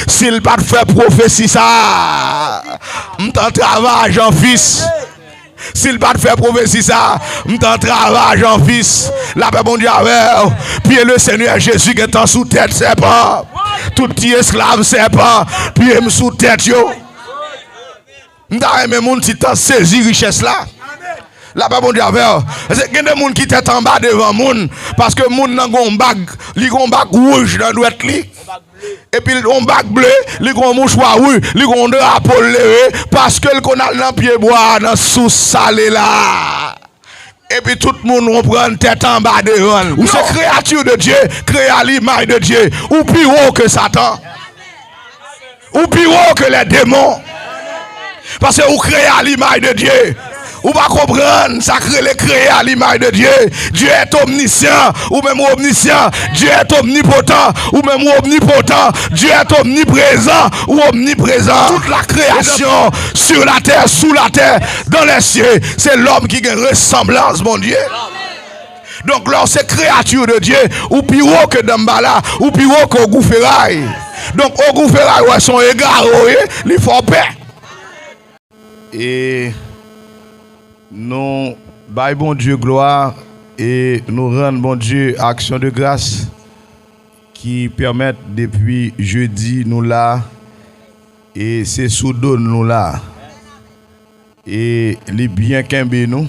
s'il pas fait prophétie ça, m't'en travail en fils. S'il pas fait prophétie ça, m't'en travail en fils. La paix bon Dieu avec. Puis le Seigneur Jésus qui est en sous tête c'est pas. Tout petit esclave c'est pas. Puis il sous tête yo. M'ta aimé moun qui t'a saisi richesse là. La paix bon Dieu avec. C'est qu'il y a des gens qui tête en bas devant moun parce que moun nan gon bag, li gon bag rouge dans droite li. Et puis on bac bleu, li gon mouchoir rouge, li gon drapeau levé parce que le connal dans pied bois dans sous salé là. Et puis tout le monde on prend tête en bas devant. Ou c'est créature de Dieu, créé à l'image de Dieu, ou plus haut que Satan. Ou plus haut que les démons. Parce que vous créez à l'image de Dieu. Ou pas comprendre, ça crée les créés à l'image de Dieu. Dieu est omniscient, ou même omniscient. Dieu est omnipotent, ou même omnipotent. Dieu est omniprésent, ou omniprésent. Toute la création, sur la terre, sous la terre, dans les cieux, c'est l'homme qui a une ressemblance, mon Dieu. Donc, lorsque créature de Dieu, ou plus haut que Dambala, ou plus haut que Goufferail. Donc, au Goufferail, ils sont égarés, ils font paix. Et nous, baillons bon Dieu gloire et nous rendons bon Dieu action de grâce qui permettent depuis jeudi nous là et c'est sous donne nous là et les bien qu'aimer nous,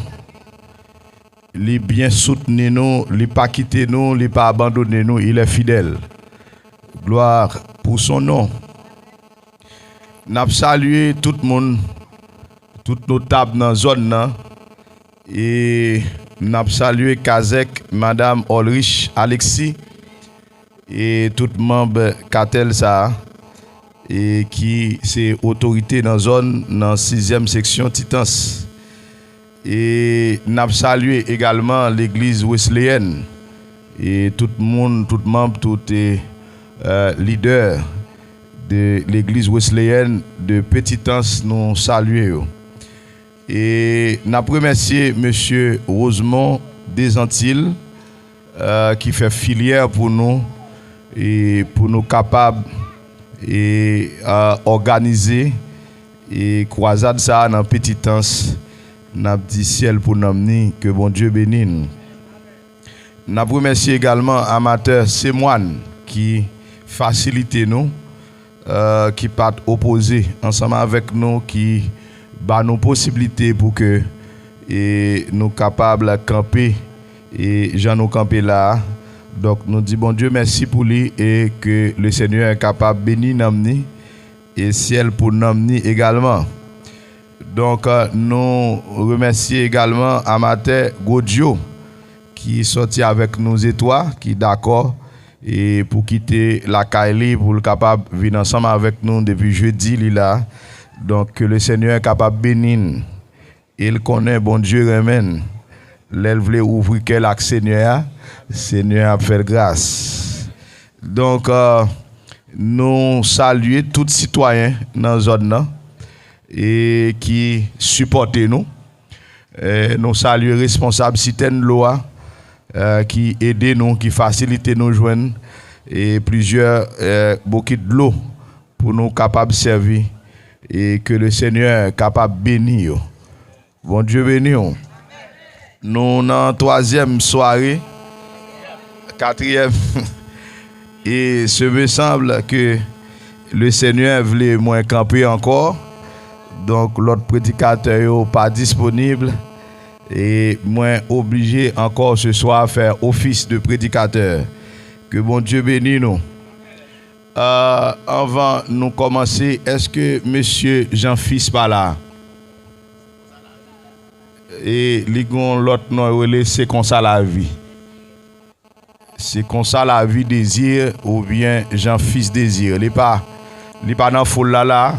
les bien soutenir nous, les pas quitter nous, les pas abandonner nous, il est fidèle. Gloire pour son nom. N'a salué tout le monde, toutes nos tables dans la zone. Et nous avons salué Kazek, Madame Olrich, Alexis et tout membre Katel ça et qui c'est autorité dans la zone dans la 6e section Titans. Et nous avons salué également l'église wesleyenne et tout le monde, tout membre, tout leader de l'église wesleyenne de Petitance nous saluons. Et nous remercions M. Rosemont Desantilles qui fait filière pour nous et pour nous capables et organiser et croisade ça dans Petitance. Nous dit ciel pour nous que bon Dieu bénisse. Nous remercions également amateur Semoine qui facilite nous, qui pas opposé ensemble avec nous, qui bah nos possibilités pour que nous capables de camper et j'en nous camper là. Donc nous disons bon Dieu merci pour lui et que le Seigneur est capable de bénir nous et ciel pour nous également. Donc nous remercions également amateur Godio qui est sorti avec nous étoiles, qui est d'accord et pour quitter la Kaili pour le capable de venir ensemble avec nous depuis jeudi là. Donc que le Seigneur est capable de bénir. Il connaît bon Dieu remène. L'elle voulait ouvrir quel acte Seigneur. Seigneur a fait grâce. Donc nous saluons tous citoyens dans la zone et qui supportent nous. Nous saluons les responsables citernes loi qui aident nous, qui facilitent nous joindre et plusieurs bouquets de l'eau pour nous capables de servir. Et que le Seigneur est capable de bénir. Bon Dieu bénir. Nous dans la 3e soirée, 4e. Et ce me semble que le Seigneur voulait moins camper encore. Donc l'autre prédicateur n'est pas disponible. Et moins obligé encore ce soir à faire office de prédicateur. Que bon Dieu bénisse nous. Avant de nous commencer, est-ce que monsieur Jean-Fils pas là? Et l'autre nom, c'est comme ça la vie. C'est comme ça la vie désire ou bien Jean-Fils désire. Il n'est pas dans la foule là.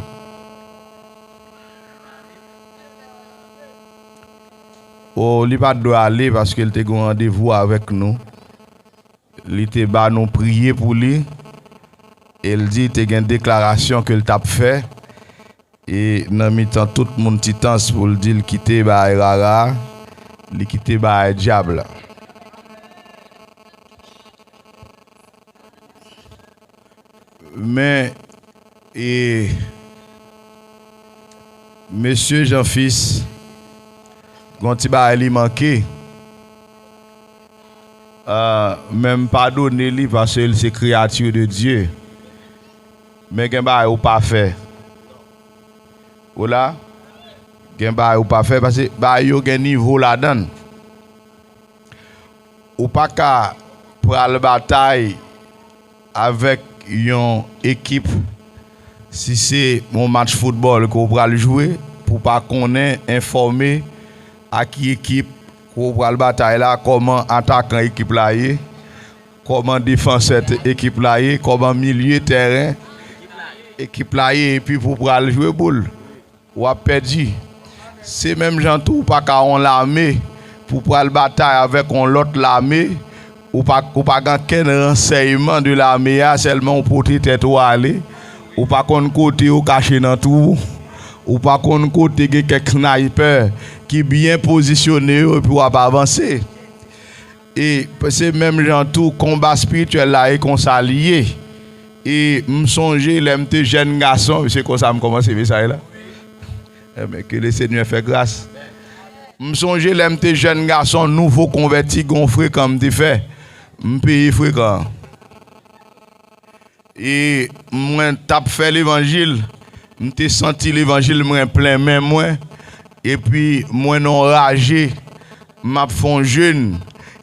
Oh, il pas doit aller parce qu'il était en rendez-vous avec nous. Il était bas nous prier pour lui. Il dit qu'il y a une déclaration qu'il t'a fait et dans mi-temps tout le monde titance pour le dire quitter ba rara, il quitter ba diable. Mais Et Monsieur Jean-Fils, quand il va manquer, même pardonner lui parce que c'est créature de Dieu. Mais il va pas faire. Voilà. Il va pas faire parce que il y a un niveau là-dedans. Ou pas qu'à prendre la bataille avec une équipe. Si c'est mon match football qu'on va le jouer, pour pas qu'on ait informé à qui équipe qu'on va le bataille là, comment attaquant équipe là est, comment défenseur équipe là est, comment milieu terrain équipe là est, et puis pour le jouer boule, ou a perdu. C'est même gens tout pas qu'à on l'armée pour le bataille avec l'autre l'armée, ou pas qu'un renseignement de l'armée seulement pour tête ou aller. Ou pas qu'on côté ou caché dans tout, ou pas qu'on côté quelques sniper qui bien positionné pour pas avancer. Et c'est même genre tout combat spirituel là et qu'on s'allier. Et me songer l'aime tes jeunes garçons, c'est comme ça me commence ça là. Mais que le Seigneur fait grâce. Me songer l'aime tes jeunes garçons nouveaux convertis gonfrés comme tu fais. Me pays fréquent. Et moi tape fait l'évangile, m'te senti l'évangile moi plein main moi et puis moi non ragé, m'a fond jeune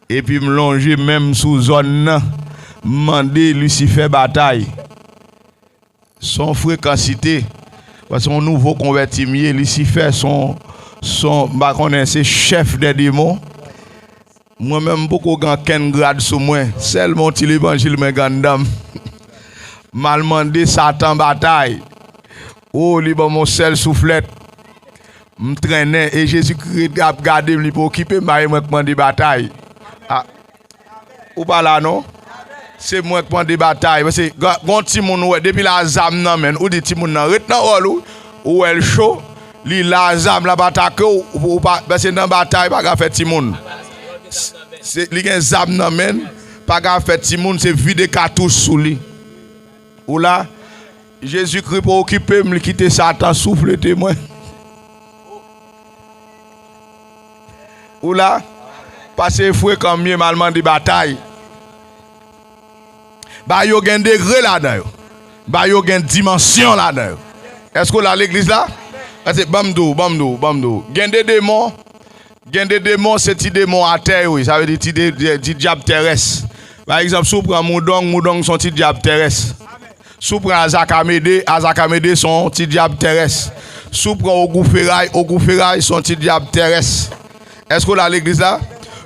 et puis me longer même sous zone là, demander Lucifer bataille. Son fréquencité parce qu'on nouveau converti mieux Lucifer son bah connaît c'est chef des démons. Moi même beaucoup grand ken grade sur moi, seulement l'évangile moi gandam. Mal demandé Satan bataille. Oh, li bon mon seul soufflette. M'traînais et Jésus-Christ a gardé me pour occuper moi demandé bataille. Ah. Ou pas là non? C'est moi qui prends des batailles parce que quand ti moun ouais depuis la zam nan men ou dit ti moun nan ret nan rôle ou elle chaud, li la zam la bataille ou pas parce que dans bataille pas ga fait ti moun. C'est li gen zam nan men pas ga fait ti moun c'est vide cartouche sous lui. Ou là, Jésus-Christ pour occuper, me quitter Satan, souffle témoin. Ou là, passer fouet comme mieux malement de bataille. Bah, yo gen degré là-dedans. Bah, yo gen dimension là-dedans. Est-ce que là, l'église là? C'est bamdou. Gen des démons, c'est des démons à terre, oui. Ça veut dire des diables terrestres. Par exemple, si vous prenez Moudong sont des diables terrestres. Si vous prenez Azakamede sont des diables terrestres. Si vous prenez Ogou-Ferraille sont des diables terrestres. Est-ce que là, l'église là?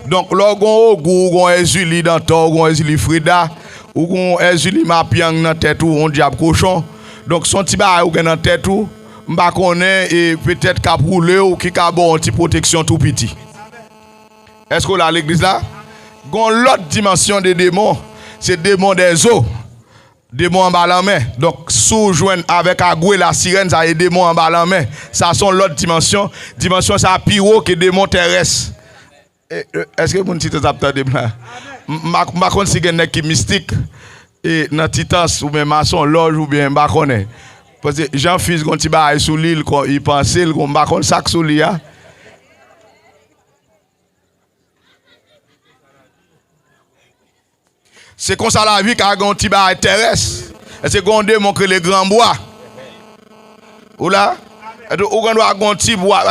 Donc, l'orgon Ogou, Ezuli dans ton, Ezuli Frida, ou Ezuli Mapiang dans tête ou on diable cochon. Donc, son petit bail ou dans tête ou, m'ba connaît et peut-être qu'à rouler ou qui a bon petite protection tout petit. Est-ce que là, l'église là? Gon l'autre dimension des démons, c'est démons des eaux. Démons en bas la main. Donc, sous joindre avec Agoué la sirène, ça y est démons en bas la main. Ça sont l'autre dimension. Dimension, ça pire que démons terrestres. Est-ce que vous avez un petit de blanc? Je connais si vous qui mystique. Et dans Titans, ou bien maçon, loge, ou bien je parce que Jean-Fils, quand il va sur l'île, il pense qu'il va faire sac sur l'île. C'est comme ça la vie qui a un petit bail terrestre. Et c'est qu'on démontre que les grands bois. Ou là? Ou qu'on doit avoir un petit bois.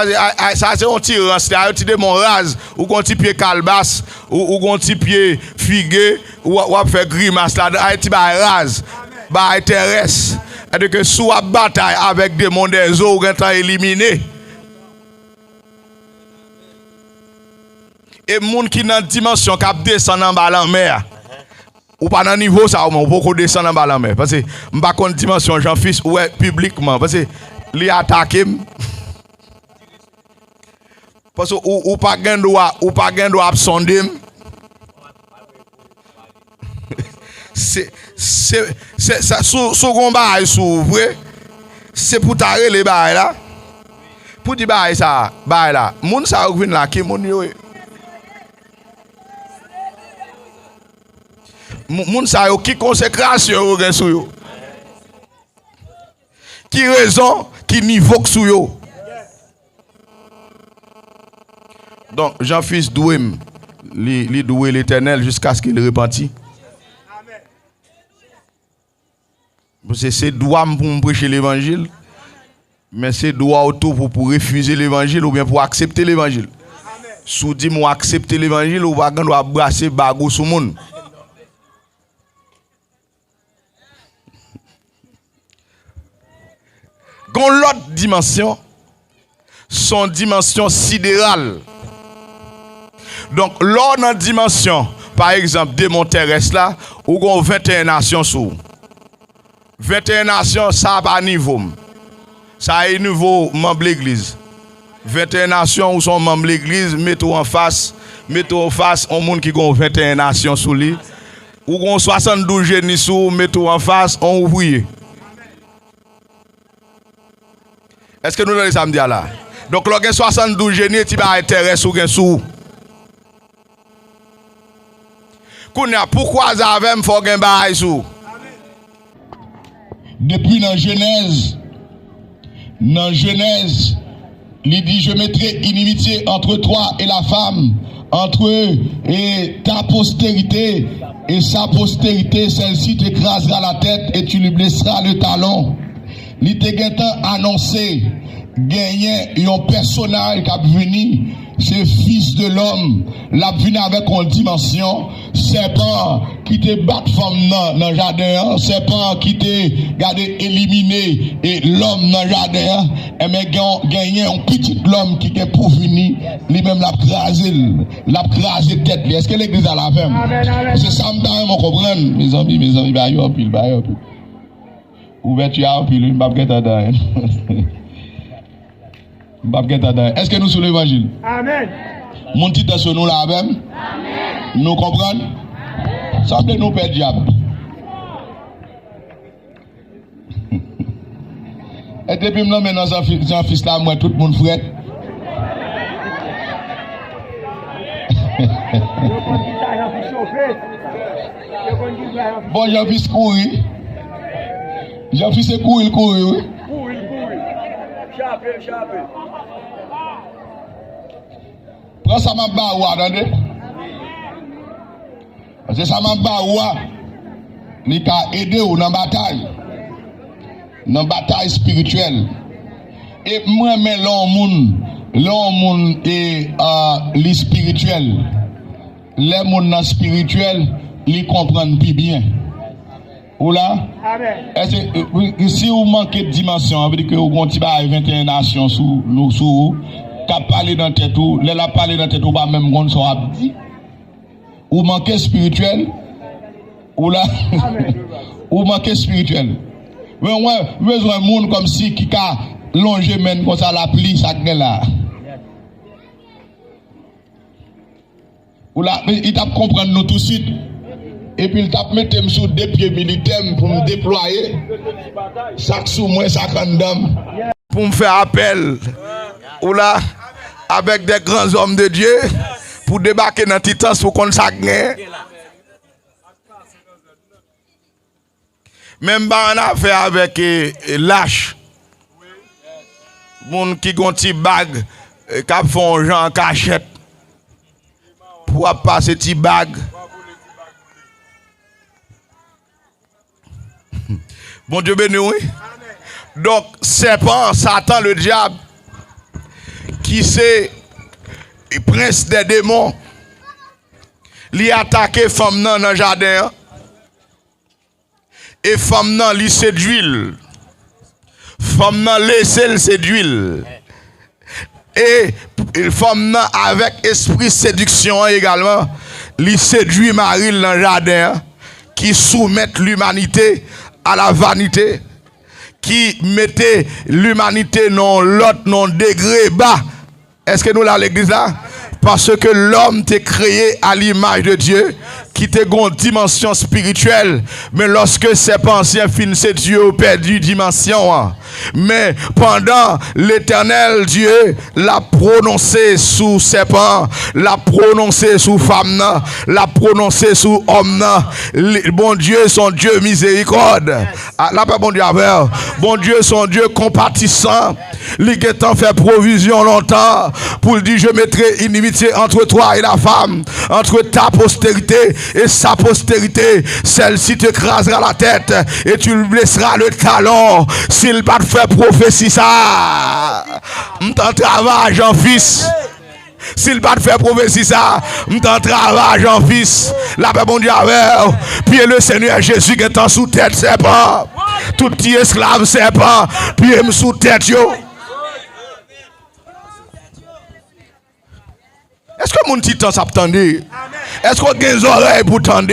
Ça c'est un petit rance, c'est un petit démon rase. Ou un petit pied calebasse. Ou un petit pied figué. Ou faire grimace là. Un petit bail rase. Bail terrestre. Et que sous la bataille avec des mondes des eaux, ou qu'on t'a éliminé. Et les gens qui dans la dimension qui descendent en bas en mer. Ou pas dans le niveau ça, ou beaucoup descendre en bas la mer. Parce que je ne sais pas de dimension Jean-Fils ou publiquement. Parce que les attaquer. Parce que ou pas gain droit absonder. C'est ça sous combat s'ouvre. C'est pour tarer les bails là. Pour dire bail ça, bail là. Moun ça vient là qui moun yo. Moun sa yo qui consécration yo gen sou yo. Qui raison, qui niveau que sous yo. Donc, Jean-Fils doué, li doué l'Éternel jusqu'à ce qu'il repentit. C'est droit pour me prêcher l'évangile, mais c'est droit autour pour refuser l'évangile ou bien pour accepter l'évangile. Si vous dites moi accepter l'évangile, ou pas doit brasser bagou sur le monde. Gon l'autre dimension, son dimension sidérale. Donc, l'autre dans dimension, par exemple, des monts terrestres là, où gon 21 nations sous. 21 nations, ça pas niveau. Ça est niveau membre de l'église. 21 nations où sont membres de l'église, mettez en face un monde qui a 21 nations sous lui. Ou gon 72 génies sous, mettez en face un ouvrier. Est-ce que nous avons ça me dire là? Donc, l'on a 72 génies, tu vas intérêt sous gen sous. Pourquoi ça avait faut gen bail sous? Depuis dans Genèse, il dit je mettrai inimitié entre toi et la femme, entre eux et ta postérité et sa postérité, celle-ci t'écrasera la tête et tu lui blesseras le talon. Il t'a annoncé gagner un personnage qui a venu, c'est fils de l'homme, l'a venu avec une dimension, serpent qui te bat femme dans le jardin, serpent qui te gardé éliminé et l'homme dans le jardin, et mais gagner un petit l'homme qui est pour venir, lui-même l'a crasé tête. Est-ce que l'église a la femme? C'est ça me comprendre, mes amis, bah yo pile. Ouverture à pile, une babguette à dedans. Est-ce que nous sommes l'évangile? Amen. Mon titre sur nous là même. Amen. Nous comprenons? Ça veut nous perdre diable. Et depuis maintenant, un fils là, moi, tout le monde frère. Bon, j'ai fils courir. J'ai fils courir, oui. Chaper. Prends ça m'a ba ou attendez. Parce que ça m'a ba ou il t'a aidé ou dans bataille spirituelle. Et moi mais l'homme est les spirituel. Les monde spirituel, ils comprennent plus bien. Ou là? Amen. Si vous manquez de dimension, ça veut dire que vous avez 21 nations sous nous, qui a parlé dans tête ou, les a parlé dans tête ou pas même qu'on soit dit. Ou manquez spirituel? Ou là? Ou manquez spirituel? Mais ouais, besoin de monde comme si qui a longé même comme ça la pluie, ça là. Ou là, il t'a comprendre nous tout de suite. Et puis il t'a mis sur des pieds militaires pour me déployer. Chaque sous moi, ça condamne. Pour me faire appel. Ou là, avec des grands hommes de Dieu, pour débarquer dans Titan pour qu'on s'agne. Même pas en affaire avec lâche. Moun qui ont petit bag, qui font gens en cachette. Pour passer petit bag. Bon Dieu béni, oui. Donc, serpent, Satan, le diable, qui c'est le prince des démons, lui attaqué femme dans le jardin. Et femme nan li séduit. Femme nan laisse séduire. Et femme nan avec esprit séduction également, li séduit Marie dans le jardin, qui soumet l'humanité à la vanité, qui mettait l'humanité dans l'autre non degré bas. Est-ce que nous là l'église là? Parce que l'homme t'est créé à l'image de Dieu, qui t'est une dimension spirituelle. Mais lorsque ces pensées finissent, Dieu a perdu dimension. Mais pendant l'Éternel Dieu l'a prononcé sous serpent, l'a prononcé sous femme, l'a prononcé sous homme. Bon Dieu, son Dieu miséricorde. Là, pas bon Dieu avec. Bon Dieu, son Dieu compatissant. Lui qui t'en fait provision longtemps pour dire je mettrai inimitié entre toi et la femme, entre ta postérité et sa postérité. Celle-ci te crasera la tête et tu lui blesseras le talon. S'il va te faire prophétie ça, m't'en travaille en fils. S'il va te faire prophétie ça, m't'en travaille en fils. La paix bon Dieu avec. Puis le Seigneur Jésus qui est en sous tête serpent. Tout petit esclave serpent, puis il sous tête yo. Est-ce que mon titan s'attendait? Est-ce qu'on a des oreilles pour tendre?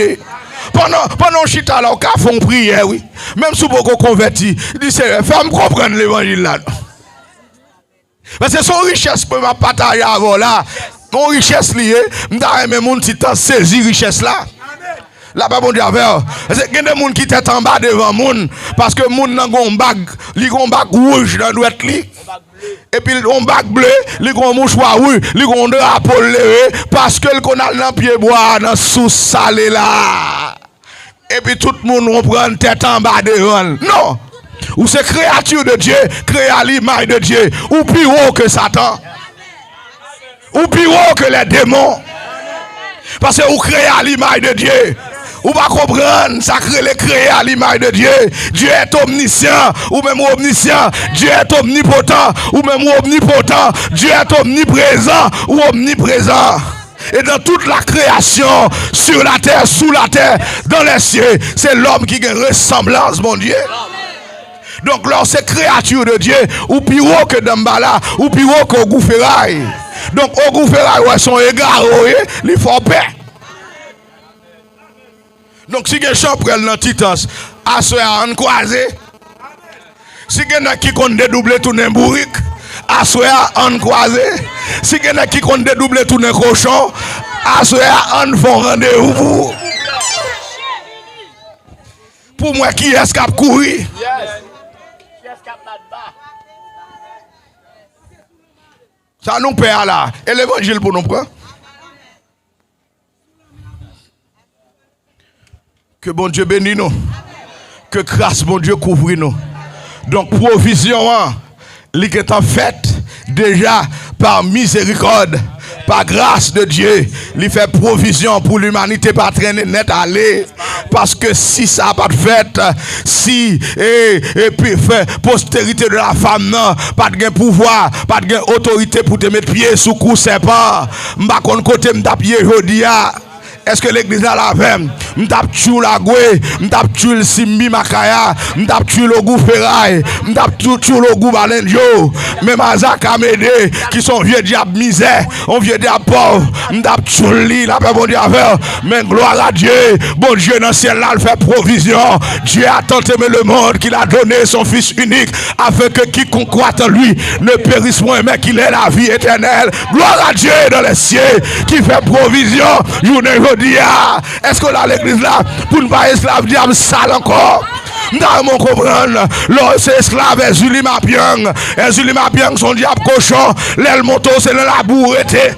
Pendant chita là, on fait une prière, oui. Même si vous êtes converti, il dit, fais-moi comprendre l'évangile là. Parce que son richesse peut me partager avant là. Mon richesse liée, mais mon titan saisit richesse là. Là pas bon Dieu avec. C'est qu'il y a des gens qui étaient en bas devant moun parce que moun nan gon bag, li gon bag rouge dans droite li. Et puis on bac bleu, li gon mouchoir rouge, li gon drapeau levé parce que le qu'on a dans pied bois dans sous salé là. Et puis tout le monde on prend tête en bas devant. Non. Ou c'est créature de Dieu, créé à l'image de Dieu, ou plus haut que Satan. Ou plus haut que les démons. Parce que vous créez à l'image de Dieu. Ou pas comprendre, ça crée les créés à l'image de Dieu. Dieu est omniscient, ou même omniscient. Dieu est omnipotent, ou même omnipotent. Dieu est omniprésent, ou omniprésent. Et dans toute la création, sur la terre, sous la terre, dans les cieux, c'est l'homme qui a une ressemblance, mon Dieu. Donc, lorsque créature de Dieu, ou plus haut que Dambala, ou plus haut que Goufferail. Donc, au Goufferail, ouais, sont égarés, ils font paix. Donc, si quelqu'un prend dans Titans, à ce en croisé, si quelqu'un qui compte dédoubler tout un bourrique, à ce en croisé, si quelqu'un qui compte dédoubler tout un cochon, à ce en font rendez-vous. Pour moi, qui est-ce qui a couru? Ça nous perd là. Et l'évangile pour nous prendre. Que bon Dieu bénisse nous. Que grâce bon Dieu couvre nous. Donc provision, li qui est en fait déjà par miséricorde, par grâce de Dieu, il fait provision pour l'humanité pas traîner net aller. Parce que si ça n'a pas de fait, si et puis fait postérité de la femme, non, pas de pouvoir, pas de autorité pour te mettre pied sous cou serpent, m'pa kon côté m'ta pied jodia. Est-ce que l'église a la veine? M'tap tchou la goué, m'tap tchou le simbi makaya, m'tap tchou le goût ferraille, m'tap tchou le goût balenjo, même Azak Amédé, qui sont vieux diable misère, on vieux diable pauvre, m'tap tchou li, la paix bon Dieu avec, mais gloire à Dieu, bon Dieu dans le ciel là, il fait provision. Dieu a tant aimé le monde qu'il a donné son Fils unique, afin que quiconque croit en lui ne périsse point, mais qu'il ait la vie éternelle. Gloire à Dieu dans les cieux, qui fait provision, est-ce que là l'église là pour ne pas esclave diable sale encore? Nous devons comprendre, lorsque esclave est Zulima Biang, et Zulima Biang son diable cochon, l'aile moto c'est dans la bourreté.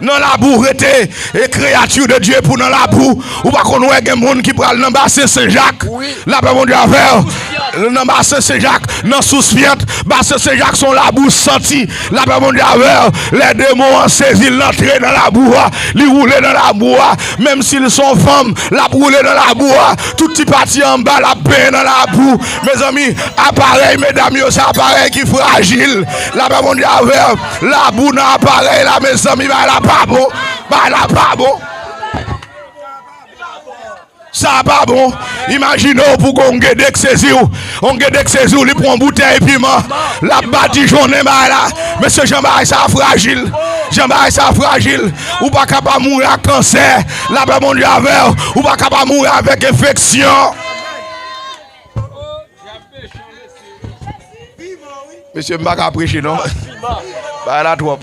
Dans la bourreté, et créature de Dieu pour dans la boue, ou pas qu'on voit des gens qui prennent dans le bassin Saint-Jacques, là bas mon Dieu a fait, dans le bassin Saint-Jacques, dans sous-fiente, bassin Saint-Jacques sont la boue sentie, là bas mon Dieu a fait, les démons ont saisi l'entrée dans la boue, ils roulent dans la boue, même s'ils sont femmes, la rouler dans la boue, tout petit parti en bas, la peine dans la boue, mes amis, appareil, mesdames, c'est appareil qui est fragile, là bas mon Dieu a fait, la boue dans l'appareil, là mes amis, bah la pas bon, bah la pas bon. Ça pas bon. Imaginez pour qu'on guette que saisi ou, on guette que saisi ou, il prend bouteille et piment, la badigeonne bah là, mais ce Jean-Marie ça fragile, Jean-Marie ça fragile, ou pas capable mourir à cancer, là bas mon Dieu avec, ou pas capable mourir avec infection. Monsieur m'a pas prêcher non, bah la trop.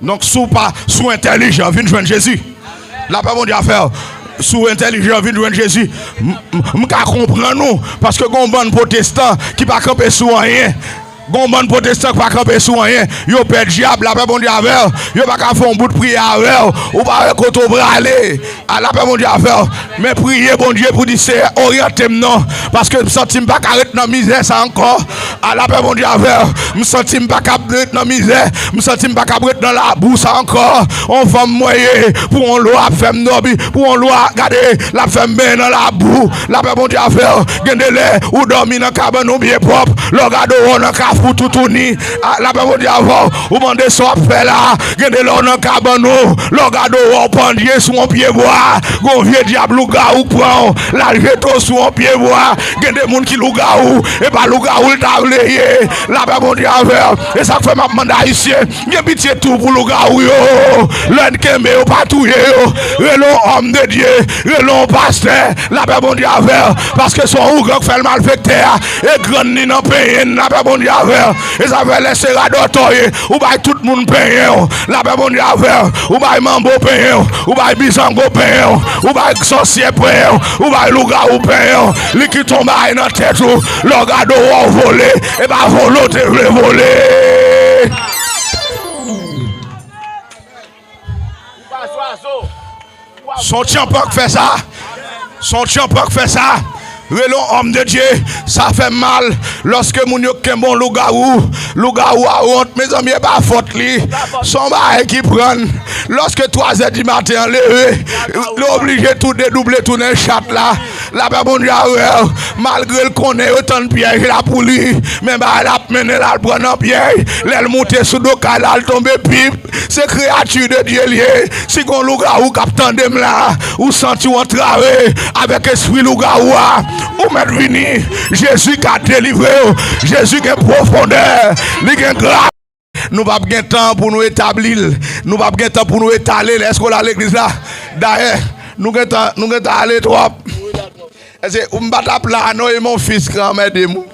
Donc, sous intelligent, viens joindre Jésus. La paix, mon Dieu, à faire. Sous intelligent, viens joindre Jésus. Je comprends nous. Parce que les bon protestants qui ne pas camper sous rien. Gon bon protestant qui pas camper sous rien, yo perd diable, la paix bon Dieu avec, yo pas faire un bout de prière avec, ou pas côté braler, à la paix bon Dieu avec, mais prier bon Dieu pour dire c'est orienter non, parce que me senti pas arrêter dans misère ça encore, à la paix bon Dieu avec, me senti pas arrêter dans misère, me senti pas arrêter dans la boue ça encore, on va moyen pour on loi faire nobi, pour on loi garder la femme bien dans la boue, la paix bon Dieu avec, gende les ou dormir dans cabane ou bien propre, le garde on dans pour tout tourner, la paix dit avant, ou demandez ce qu'on fait là, gardez l'on dans cabano, le gado on pendier sous mon pied bois, gon vieux diable louga ou prend, la jeto sous mon pied bois, gardez moun qui louga ou, et pas louga ou l'tavleye, la paix dit avant, et ça fait ma demande ici, y'a pitié tout pour louga ou yo, l'un kembe ou pas tout yo, relon homme de Dieu, relon pasteur, la paix dit avant, parce que son ou fait le malfecteur, et grand ni nan paye, la paix dit avant. Et ça fait laisser la dotoye, ou bien tout le monde paye, la paix bon Dieu avec, ou bien mambo paye, ou bien bisango paye, ou bien sorcier paye, ou bien louga ou paye, li qui tombe dans la tête, le gado ou volé, et bien volo te volé. Son champion fait ça, son champion fait ça. Relon homme de Dieu, ça fait mal lorsque mon yo bon lougaou a honte, mes amis, pas faute li. Son bail qui prend lorsque 3h du matin levé, l'obligé tout dédoubler tout dans chat là. La paix bon Dieu malgré le connaît autant de pièges là pour lui, mais bah la mené là le prendre en piège, l'elle monter sous dos là tomber pipe. C'est créature de Dieu lié. Si gon lougaou captain dem là, ou senti ou entravé avec esprit lougaou ou mettre vini, Jésus qui a délivré, Jésus qui est profondeur, il est grave. Nous n'avons pas de temps pour nous établir, nous n'avons pas de temps pour nous étaler. Est-ce qu'on a l'église là? D'ailleurs, nous avons aller trop. Est-ce que vous m'avez là, non, et mon fils grand-mère de moi.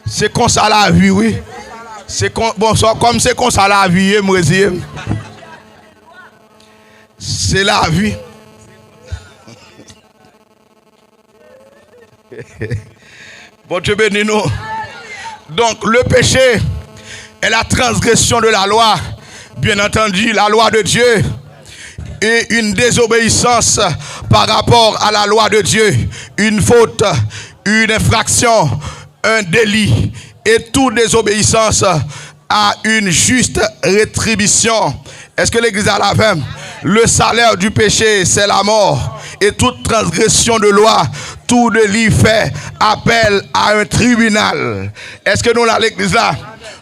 C'est comme ça la vie, oui. C'est comme c'est comme ça la vie, moi, c'est la vie. Bon Dieu bénis nous. Donc le péché est la transgression de la loi. Bien entendu, la loi de Dieu est une désobéissance par rapport à la loi de Dieu. Une faute, une infraction, un délit. Et toute désobéissance a une juste rétribution. Est-ce que l'église a la même? Le salaire du péché, c'est la mort. Et toute transgression de loi, tout délit fait appel à un tribunal. Est-ce que nous, là, l'église là?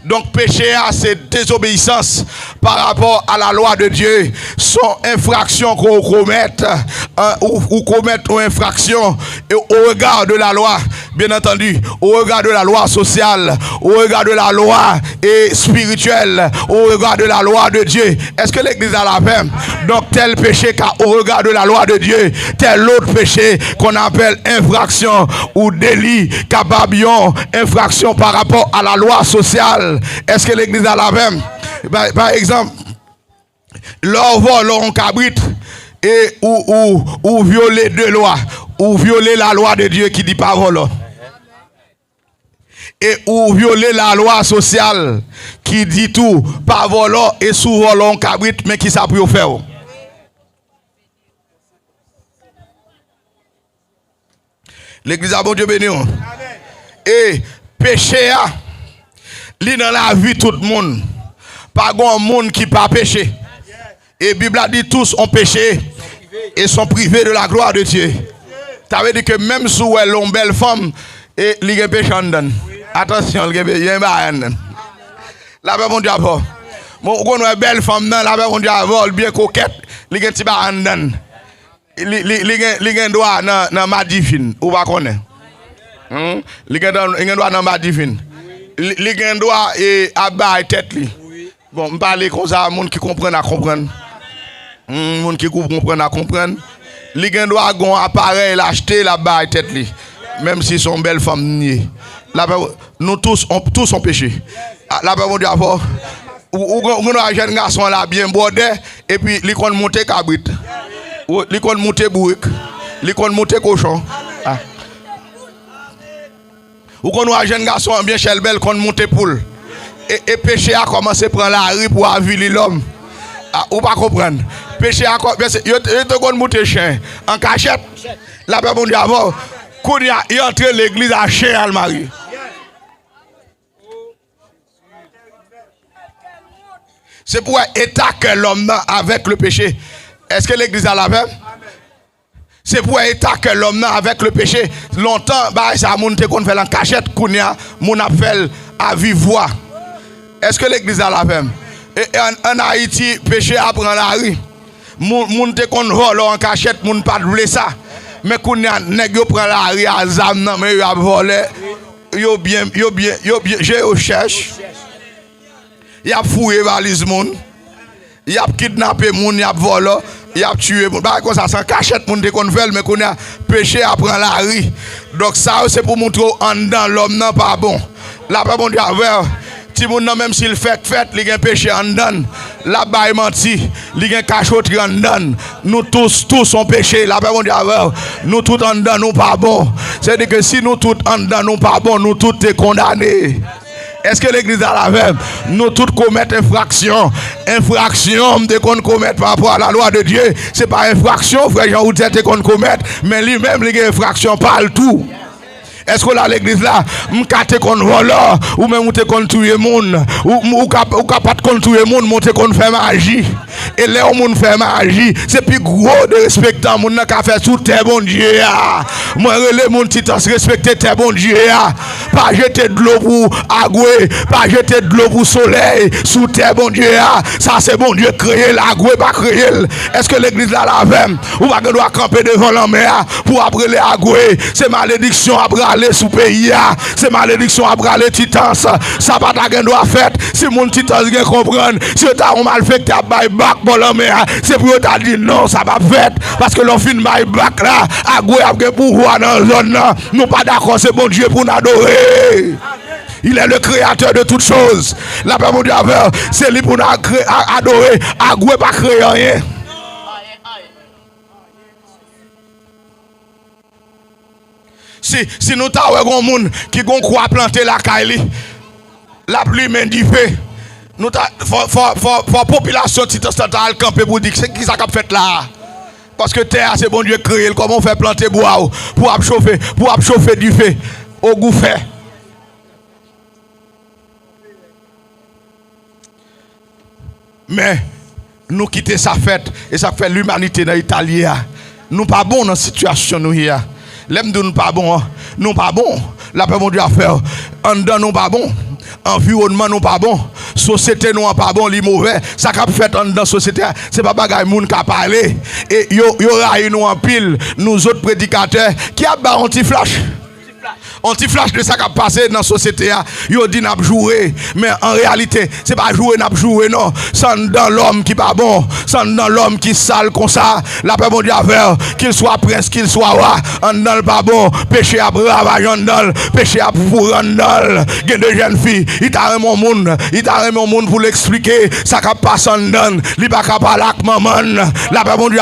Donc, péché, c'est désobéissance par rapport à la loi de Dieu. Son infraction qu'on commette, ou commettre une infraction au regard de la loi, bien entendu, au regard de la loi sociale, au regard de la loi spirituelle, au regard de la loi de Dieu. Est-ce que l'église a la même? Donc, tel péché au regard de la loi de Dieu, tel autre péché qu'on appelle infraction ou délit, cababion, infraction par rapport à la loi sociale. Est-ce que l'église a la même? Par exemple, l'or vole un cabrit et ou violer deux lois, ou violer la loi de Dieu qui dit pas voler. Et ou violer la loi sociale qui dit tout, pas voler et sous voler un cabrit, mais qui ça peut faire. L'église a bon Dieu béni. Et péché a li dans la vie tout le monde. Pas grand monde qui pas péché. Et la Bible a dit tous ont péché et sont privés de la gloire de Dieu. Ça veut dire que même si vous avez une belle femme et li gen péché en dedans. Attention, il y a un bain. La paix mon Dieu avant. Mon une belle femme dans la paix mon Dieu avant, bien coquette, li gen ti ba en dedans. Li gen doit dans ma divine, ou pas connaître. Li gen doit dans ma divine. Les gens doivent abattre tête li. Bon, me parler comme ça, monde qui comprend à comprendre. Monde qui comprend à comprendre. Les gens doivent un appareil l'acheter la baille tête li. Même si son belle femme niée. Nous tous on péché. La Bible dit avant, ou un jeune garçon là bien bordé, et puis il compte monter cabrit, il compte monter bourrique, il compte monter cochon. Ou qu'on a un jeune garçon bien chelbel qu'on monte poule. Et péché a commencé à prendre la rue pour aviler l'homme. Ou pas comprendre. Péché a commencé. Il te monter chien en cachette. La Bible dit avant, quand il entre l'église à chien à le mari. C'est pour attaquer l'homme avec le péché. Est-ce que l'église a la même? C'est pour attaquer l'homme avec le péché. Longtemps, bah, ça a monté qu'on fait en cachette, qu'on a mon appel à vive voix. Est-ce que l'église a la même? Et en Haïti, péché apprend la rue. Moun te qu'on vole en cachette, moun pas de ça. Mais qu'on a nèg yo prend la rue à zam nan, mais yo a volé. Yo bien, j'ai cherche. Y a fouillé valise moun. Y a kidnappé moun, y a volé. Il a tué moun. Bah comme ça sans cachette moun te qu'on fait mais qu'on a péché à prendre la rue. Donc ça c'est pour montrer en dedans l'homme non pas bon. La pas bon Dieu ti moun nan même s'il fait il y a péché en dedans. La bail menti, il y a cachotterie en dedans. Nous tous sont péché. La pas bon Dieu nous tous en dedans nous pas bon. C'est-à-dire que si nous tous en dedans nous pas bon, nous tous t'es condamnés. Est-ce que l'église a la même? Nous tous commettons infraction. Infraction de qu'on commet par rapport à la loi de Dieu. Ce n'est pas infraction, frère Jean, ou de qu'on commet, mais lui-même, il y a infraction par le tout. Est-ce que l'église là, m'kate kon vola, ou même ou te kon tuer moun, ou capable kon tuer moun, monte kon fait magie. Et là où moun fait magie, c'est plus gros de respecter moun nan ka fait sous terre bon Dieu. Moi relé moun titas respecter terre bon Dieu. Pas jeter de l'eau pour agoué, pas jeter de l'eau pour soleil sous terre bon Dieu. Ça c'est bon Dieu créer l'agoué pas créer. Est-ce que l'église là la même ou pas doit camper devant la mer pour après les agoué, c'est malédiction après aller sous pays, c'est malédiction après les titans, ça pas ta gen doit faire, si mon titan gen comprendre, si t'as un mal fait t'as bail back pour la mer, c'est pour t'as dit non, ça va faire, parce que l'on fin bail back là, à goué après pouvoir dans la zone là, nous pas d'accord, c'est bon Dieu pour nous adorer. Il est le créateur de toutes choses. La paix mon Dieu, c'est lui pour nous adorer, à goué pas créer rien. Si nous avons un monde qui croit planter la caille, la pluie mendifée, nous faut population titastantale camper pour dire c'est qui ça qu'a fait là. Parce que terre c'est bon Dieu créé, comment on fait planter bois pour chauffer du feu au goût fait. Mais nous quitter sa fête et ça fait l'humanité dans l'Italie. Nous pas bon dans la situation nous hier. L'aime de nous pas bon, nous pas bon. La paix mon Dieu à faire. En dedans nous pas bon. Environnement nous pas bon. Société nous pas bon, li mauvais. Ça qu'a fait en dedans société, c'est pas bagay moun qui parler. Et yo raille nous en pile, nous autres prédicateurs qui a ba anti-flash. Anti-flash de ça qui a passé dans la société, yo dit n'a joué, mais en réalité, c'est pas jouer n'a joué non, c'est dans l'homme qui pas bon, c'est dans l'homme qui sale comme ça, la paix mon Dieu qu'il soit prince, qu'il soit roi, en dans le pas bon, péché à bravage en dans, péché à pour en dans, gen de jeunes filles, il t'a remis mon monde pour l'expliquer, ça qui passe en dans, li pas capable avec maman, la paix mon Dieu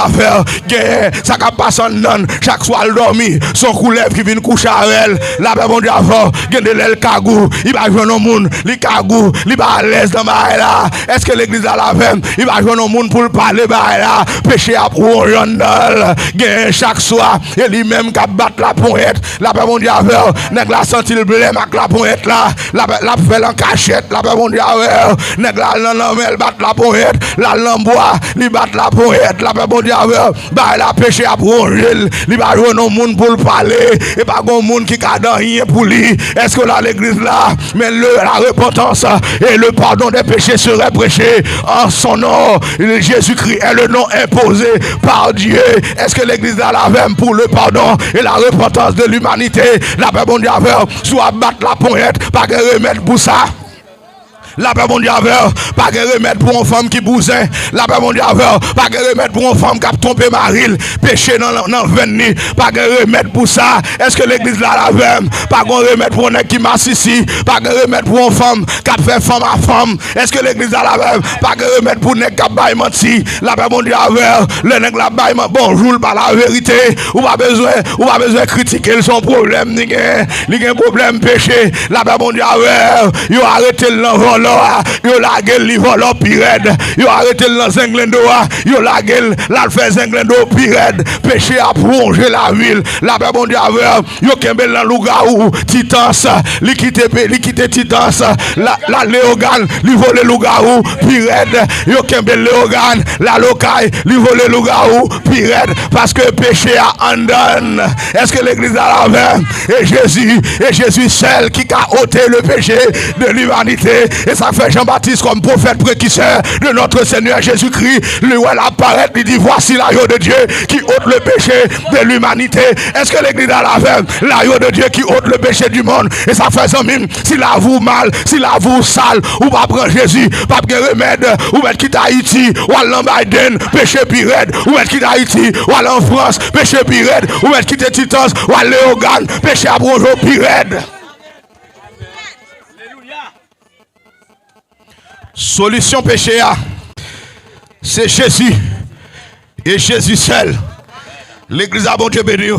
gen ça qui passe en dans, chaque soir elle dormi, son coulève qui vient coucher avec elle. La paix mon Dieu avant, gen de l'el kagou, il va jouer au monde, li kagou, li va à l'aise dans ma là. Est-ce que l'église a la même? Il va jouer au monde pour le parler ba là, péché à pour rondal, gen chaque soir, et lui-même qui bat la pointe. La paix mon Dieu avant, nèg la senti le blême avec la pointe là, la fait en cachette, la paix mon Dieu avant, nèg la nan elle bat la pointe, la lambois, li bat la pointe, la paix mon Dieu avant, ba la péché à pour rondal, li va jouer au monde pour le parler, et pas gon monde qui a rien pour lui. Est-ce que là l'église là, mais la repentance et le pardon des péchés seraient prêchés en son nom. Jésus-Christ est le nom imposé par Dieu. Est-ce que l'église là la même pour le pardon et la repentance de l'humanité? La paix bon Dieu soit battre la pointe, pas de remède pour ça. La paix mon Dieu avec, pas de remède pour une femme qui bousait. La paix mon Dieu avec, pas de remède pour une femme qui a trompé Maril. Péché dans le venir, pas de remède pour ça. Est-ce que l'église là la même? Pas de remède pour un qui masse ici. Pas de remède pour une femme qui a fait femme à femme. Est-ce que l'église là la même? Pas de remède pour un qui a baillé menti. La paix mon Dieu avec, le nègre la baillé bonjour par la vérité. Ou pas besoin de critiquer son problème. Il y a un problème péché. La paix mon Dieu avec, il a arrêté l'envoleur. Il a lagué le voleur pirate. Il a arrêté l'enzenglendo. Il a lagué l'alpha zenglendo pirate. Péché a plongé la ville. La paix mon Dieu avec, il a kembé dans lougaou. Titans, liquité Titans. La Léogane, il volé lougaou pirate. Il a kembé Léogane, la locaille, il volé lougaou pirate. Parce que péché a andon. Est-ce que l'église a la même? Et Jésus seul qui a ôté le péché de l'humanité. Et ça fait Jean-Baptiste comme prophète précurseur de notre Seigneur Jésus-Christ. Lui, elle apparaît, il dit voici l'agneau de Dieu qui ôte le péché de l'humanité. Est-ce que l'église a la même? L'agneau de Dieu qui ôte le péché du monde. Et ça fait ça même. S'il a vous mal, s'il a vous sale, ou pas prendre Jésus, pas de remède, ou mettre quitte Haïti, ou aller en Biden, péché pirate, ou mettre quitte Haïti, ou aller en France, péché pirate, ou mettre quitte Titans, ou aller au Gan, péché à Bronjo pirate. Solution péché, c'est Jésus et Jésus seul. L'église a bon Dieu béni.